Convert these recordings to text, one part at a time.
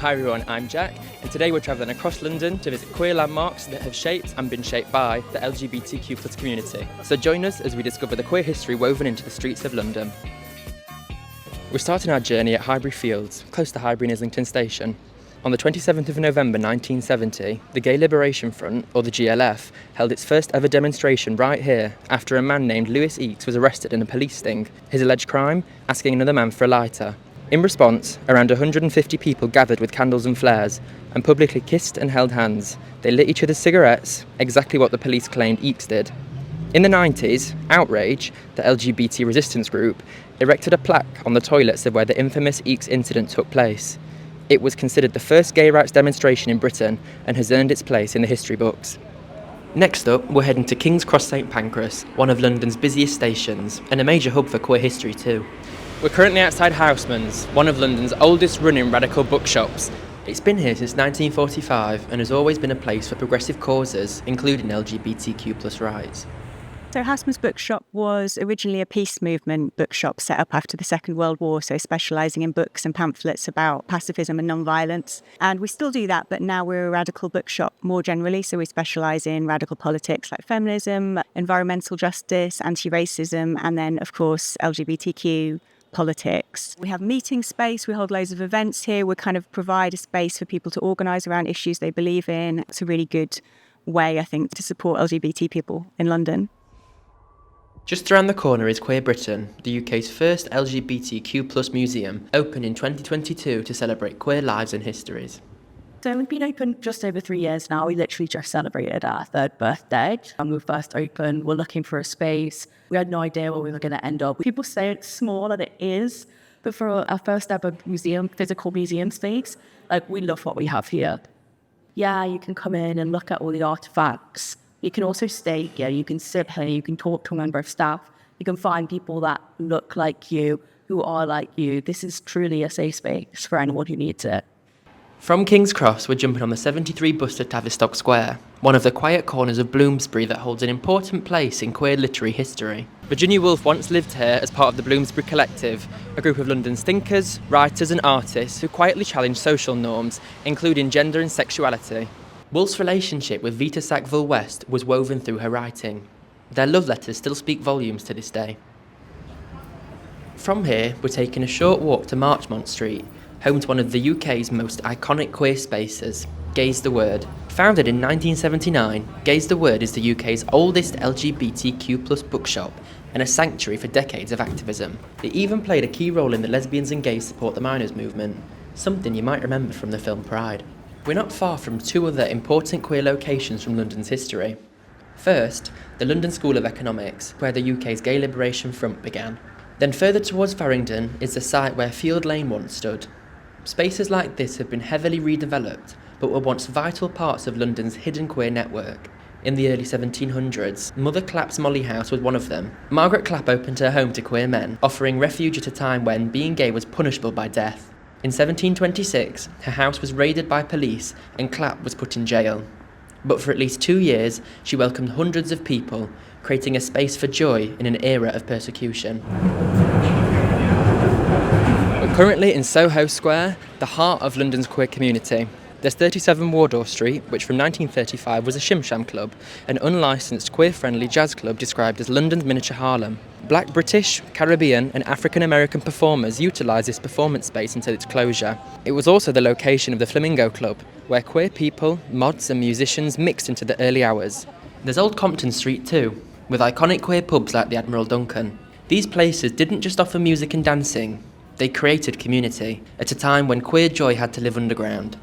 Hi everyone, I'm Jack, and today we're travelling across London to visit queer landmarks that have shaped and been shaped by the LGBTQ+ community. So join us as we discover the queer history woven into the streets of London. We're starting our journey at Highbury Fields, close to Highbury and Islington station. On the 27th of November 1970, the Gay Liberation Front, or the GLF, held its first ever demonstration right here after a man named Lewis Eakes was arrested in a police sting. His alleged crime? Asking another man for a lighter. In response, around 150 people gathered with candles and flares and publicly kissed and held hands. They lit each other's cigarettes, exactly what the police claimed Eakes did. In the 90s, OutRage, the LGBT resistance group, erected a plaque on the toilets of where the infamous Eakes incident took place. It was considered the first gay rights demonstration in Britain and has earned its place in the history books. Next up, we're heading to King's Cross St Pancras, one of London's busiest stations, and a major hub for queer history too. We're currently outside Housmans, one of London's oldest running radical bookshops. It's been here since 1945 and has always been a place for progressive causes, including LGBTQ+ rights. So Housmans Bookshop was originally a peace movement bookshop set up after the Second World War, so specialising in books and pamphlets about pacifism and non-violence. And we still do that, but now we're a radical bookshop more generally, so we specialise in radical politics like feminism, environmental justice, anti-racism, and then, of course, LGBTQ politics. We have meeting space, we hold loads of events here, we kind of provide a space for people to organise around issues they believe in. It's a really good way, I think, to support LGBT people in London. Just around the corner is Queer Britain, the UK's first LGBTQ+ museum, opened in 2022 to celebrate queer lives and histories. So we've been open just over 3 years now. We literally just celebrated our third birthday. When we first opened, we're looking for a space. We had no idea where we were going to end up. People say it's small, and it is, but for our first ever museum, physical museum space, we love what we have here. Yeah, you can come in and look at all the artifacts. You can also stay here, you can sit here, you can talk to a member of staff. You can find people that look like you, who are like you. This is truly a safe space for anyone who needs it. From King's Cross, we're jumping on the 73 bus to Tavistock Square, one of the quiet corners of Bloomsbury that holds an important place in queer literary history. Virginia Woolf once lived here as part of the Bloomsbury Collective, a group of London's thinkers, writers and artists who quietly challenged social norms, including gender and sexuality. Woolf's relationship with Vita Sackville West was woven through her writing. Their love letters still speak volumes to this day. From here, we're taking a short walk to Marchmont Street, home to one of the UK's most iconic queer spaces, Gaze the Word. Founded in 1979, Gaze the Word is the UK's oldest LGBTQ+ bookshop and a sanctuary for decades of activism. It even played a key role in the Lesbians and Gays Support the Minors movement, something you might remember from the film Pride. We're not far from two other important queer locations from London's history. First, the London School of Economics, where the UK's Gay Liberation Front began. Then further towards Farringdon is the site where Field Lane once stood. Spaces like this have been heavily redeveloped, but were once vital parts of London's hidden queer network. In the early 1700s, Mother Clapp's Molly House was one of them. Margaret Clapp opened her home to queer men, offering refuge at a time when being gay was punishable by death. In 1726, her house was raided by police and Clapp was put in jail. But for at least 2 years, she welcomed hundreds of people, creating a space for joy in an era of persecution. We're currently in Soho Square, the heart of London's queer community. There's 37 Wardour Street, which from 1935 was a Shim club, an unlicensed queer-friendly jazz club described as London's miniature Harlem. Black British, Caribbean and African-American performers utilised this performance space until its closure. It was also the location of the Flamingo Club, where queer people, mods and musicians mixed into the early hours. There's Old Compton Street too, with iconic queer pubs like the Admiral Duncan. These places didn't just offer music and dancing, they created community, at a time when queer joy had to live underground.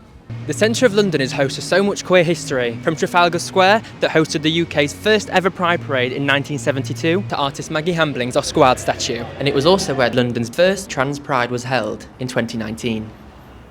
The centre of London is host to so much queer history, from Trafalgar Square, that hosted the UK's first ever Pride Parade in 1972, to artist Maggie Hambling's Oscar Wilde statue. And it was also where London's first trans pride was held in 2019.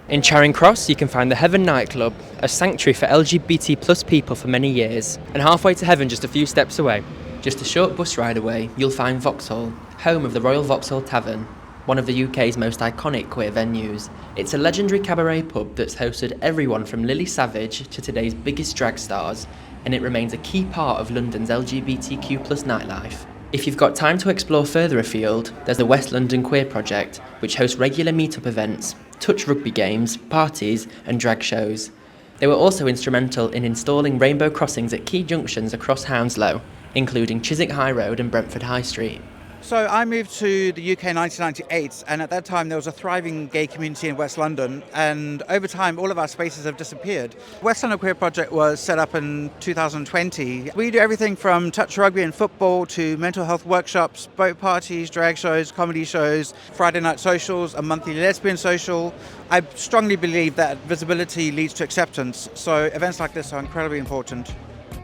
In Charing Cross, you can find the Heaven nightclub, a sanctuary for LGBT+ people for many years. And halfway to heaven, just a few steps away, just a short bus ride away, you'll find Vauxhall, home of the Royal Vauxhall Tavern, one of the UK's most iconic queer venues. It's a legendary cabaret pub that's hosted everyone from Lily Savage to today's biggest drag stars, and it remains a key part of London's LGBTQ+ nightlife. If you've got time to explore further afield, there's the West London Queer Project, which hosts regular meet-up events, touch rugby games, parties and drag shows. They were also instrumental in installing rainbow crossings at key junctions across Hounslow, including Chiswick High Road and Brentford High Street. So I moved to the UK in 1998, and at that time there was a thriving gay community in West London, and over time all of our spaces have disappeared. West London Queer Project was set up in 2020. We do everything from touch rugby and football to mental health workshops, boat parties, drag shows, comedy shows, Friday night socials, a monthly lesbian social. I strongly believe that visibility leads to acceptance, so events like this are incredibly important.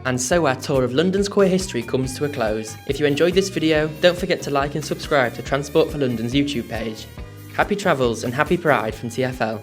And so our tour of London's queer history comes to a close. If you enjoyed this video, don't forget to like and subscribe to Transport for London's YouTube page. Happy travels and happy Pride from TfL.